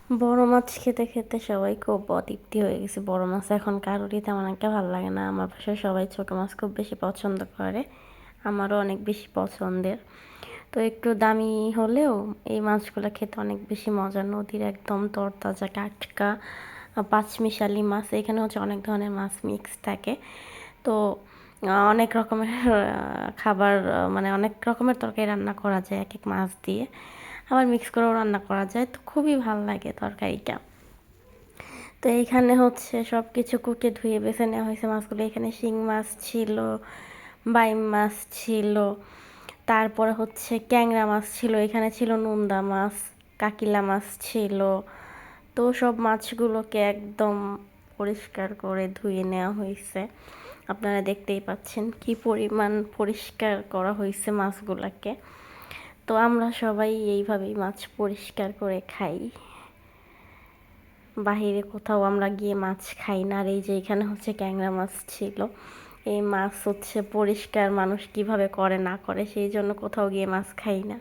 বড় মাছ খেতে খেতে সবাই খুব অতৃপ্তি হয়ে গেছে। বড় মাছ এখন কারোরই তেমন একটা ভালো লাগে না। আমার বাসায় সবাই ছোট মাছ খুব বেশি পছন্দ করে, আমারও অনেক বেশি পছন্দের। তো একটু দামি হলেও এই মাছগুলো খেতে অনেক বেশি মজা। নদীর একদম তরতাজা টাটকা পাঁচমিশালি মাছ। এখানে হচ্ছে অনেক ধরনের মাছ মিক্স থাকে। তো অনেক রকমের খাবার, মানে অনেক রকমের তরকারি রান্না করা যায় এক এক মাছ দিয়ে, আবার মিক্স করেও রান্না করা যায়। তো খুবই ভালো লাগে তরকারিটা। তো এইখানে হচ্ছে সব কিছু কুটে ধুয়ে বেছে নেওয়া হয়েছে মাছগুলো। এখানে শিং মাছ ছিল, বাইম মাছ ছিল, তারপরে হচ্ছে ট্যাংরা মাছ ছিল, এখানে ছিল নোন্দা মাছ, কাকিলা মাছ ছিল। তো সব মাছগুলোকে একদম পরিষ্কার করে ধুয়ে নেওয়া হয়েছে। আপনারা দেখতেই পাচ্ছেন কি পরিমাণ পরিষ্কার করা হয়েছে মাছগুলোকে। তো আমরা সবাই এইভাবেই মাছ পরিষ্কার করে খাই। বাহিরে কোথাও আমরা গিয়ে মাছ খাই না। আর এই যে এখানে হচ্ছে ট্যাংরা মাছ ছিল। এই মাছ হচ্ছে পরিষ্কার মানুষ কিভাবে করে না করে, সেই জন্য কোথাও গিয়ে মাছ খাই না।